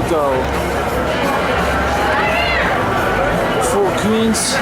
go for Queens.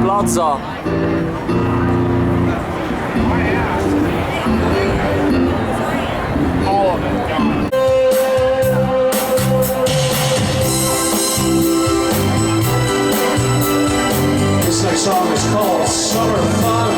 Plaza. This next song is called Summer Fun.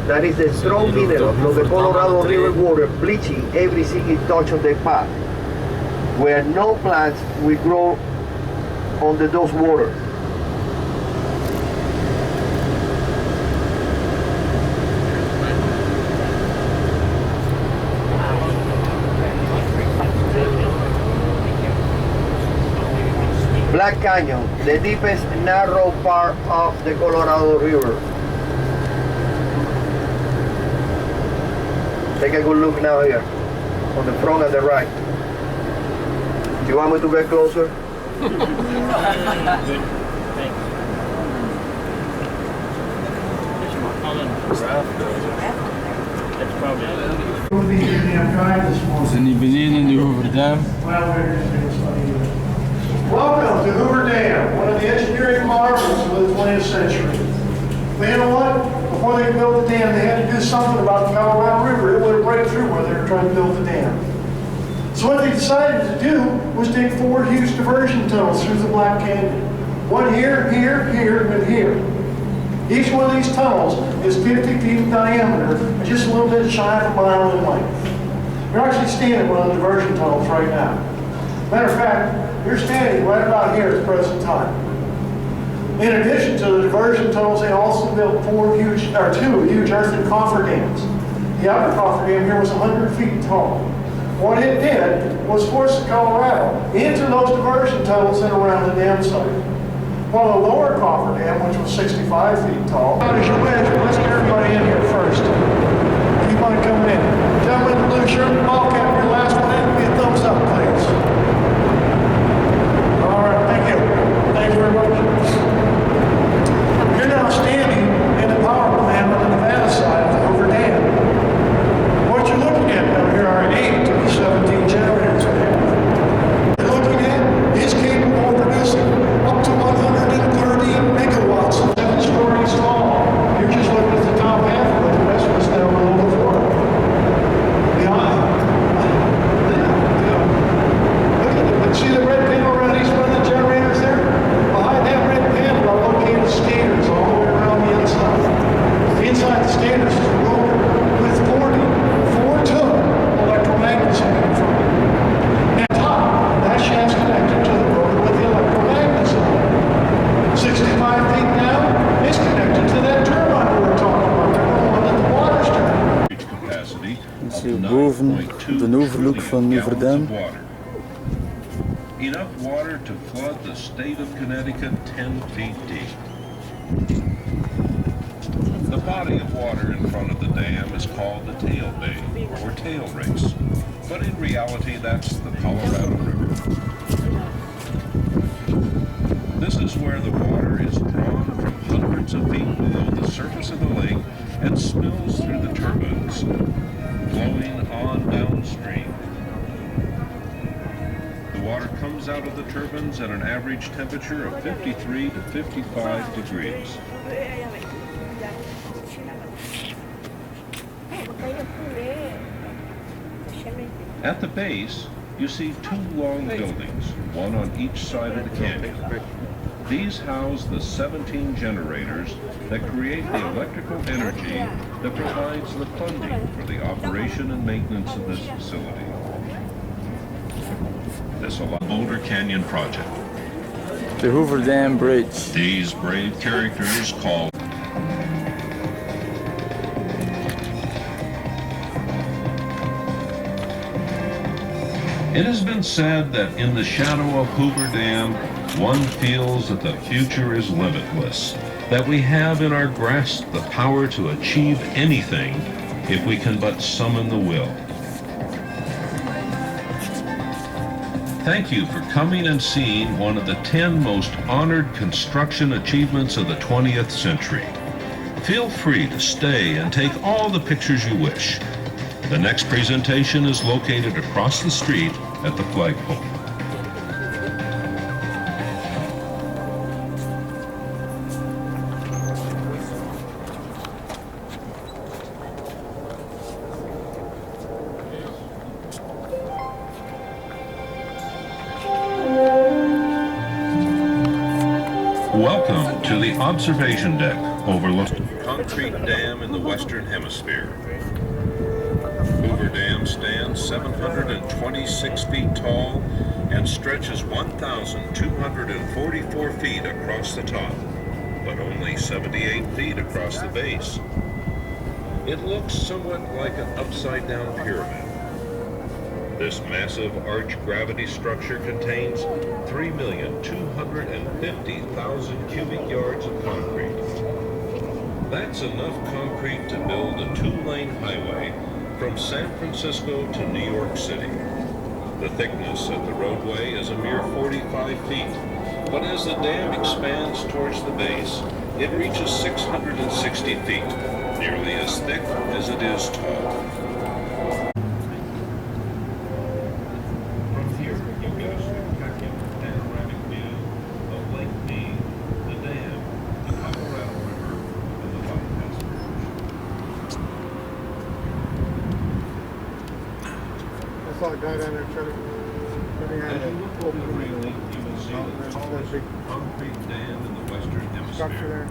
That is the strong mineral of the Colorado River water bleaching every single touch of the path, where no plants will grow under those waters. Black Canyon, the deepest narrow part of the Colorado River. Take a good look now here, on the front and the right. Do you want me to get closer? We zijn hier beneden in de Hoover Dam. Welcome to Hoover Dam, one of the engineering marvels of the 20th century. But you know what? Before they built the dam, they had to do something about the Colorado River. It would break through where they were trying to build the dam. So what they decided to do was dig 4 huge diversion tunnels through the Black Canyon. One here, here, here, and here. Each one of these tunnels is 50 feet in diameter and just a little bit shy of a mile in length. You're actually standing in one of the diversion tunnels right now. Matter of fact, you're standing right about here at the present time. In addition to the diversion tunnels, they also built 2 huge earthen cofferdams. The upper cofferdam here was 100 feet tall. What it did was force the Colorado into those diversion tunnels and around the dam site. While the lower cofferdam, which was 65 feet tall, as you wish, but let's get everybody in here first. Keep on coming in. Gentlemen, the blue shirt and ball cap, your last one in, give me a thumbs up, please. All right, thank you. Thank you very much. You're now standing in the power plant on the Nevada side of the Hoover Dam. What you're looking at down here are 8 of the 17 generators we have. You're looking at is capable of producing up to 130 megawatts of 7 stories tall. You're just looking at the top half of it, the rest of us down boven de overlook van Hoover Dam. Enough water to flood the state of Connecticut 10 feet deep. The body of water in front of the dam is called the tail bay, or tail race, but in reality that's the Colorado River. This is where the water is drawn from hundreds of feet below the surface of the lake and spills through the turbines, flowing on downstream. The water comes out of the turbines at an average temperature of 53 to 55 degrees. At the base, you see two long buildings, one on each side of the canyon. These house the 17 generators that create the electrical energy that provides the funding for the operation and maintenance of this facility. This Boulder Canyon project. The Hoover Dam Bridge. These brave characters called It has been said that in the shadow of Hoover Dam, one feels that the future is limitless, that we have in our grasp the power to achieve anything if we can but summon the will. Thank you for coming and seeing one of the 10 most honored construction achievements of the 20th century. Feel free to stay and take all the pictures you wish. The next presentation is located across the street at the flagpole. Welcome to the observation deck overlooking concrete dam in the Western Hemisphere. Hoover Dam stands 726 feet tall and stretches 1,244 feet across the top, but only 78 feet across the base. It looks somewhat like an upside-down pyramid. This massive arch gravity structure contains 3,250,000 cubic yards of concrete. That's enough concrete to build a two-lane highway from San Francisco to New York City. The thickness of the roadway is a mere 45 feet, but as the dam expands towards the base, it reaches 660 feet, nearly as thick as it is tall. From here, you get a spectacular panoramic view of Lake Mead, the dam, the Colorado River, and the White Castle. I saw a guy down there trying to As you look over the railing, you will see the tallest concrete dam in the Western structure Hemisphere. there.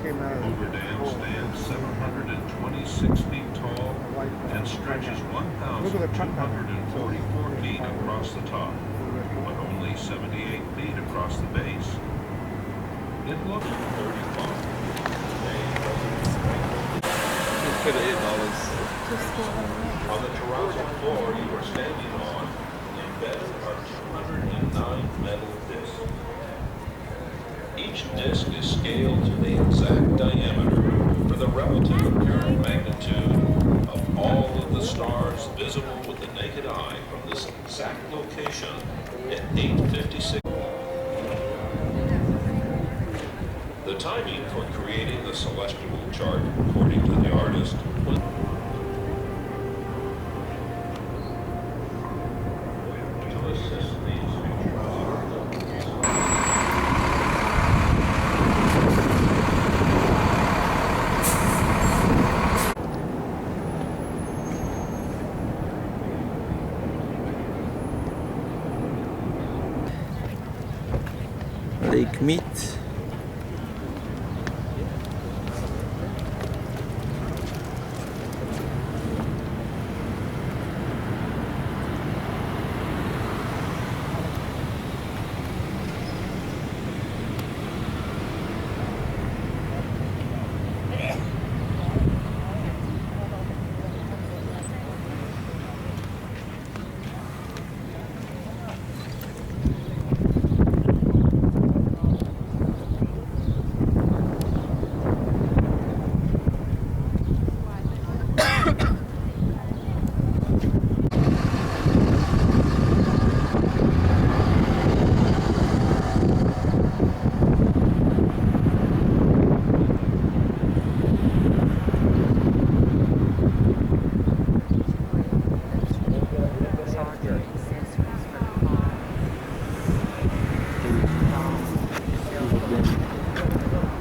Came out of Hoover Dam stands 726 feet tall and stretches 1,244 feet across the top, but only 78 feet across the base. It looks 35. On the terrazzo floor you are standing on, embedded are 209 metal discs. Each disc is scaled to the exact diameter for the relative apparent magnitude of all of the stars visible with the naked eye from this exact location at 8:56. The timing for creating the celestial chart, according to the artist, was to assist these future observations. Lake Mead. Dam.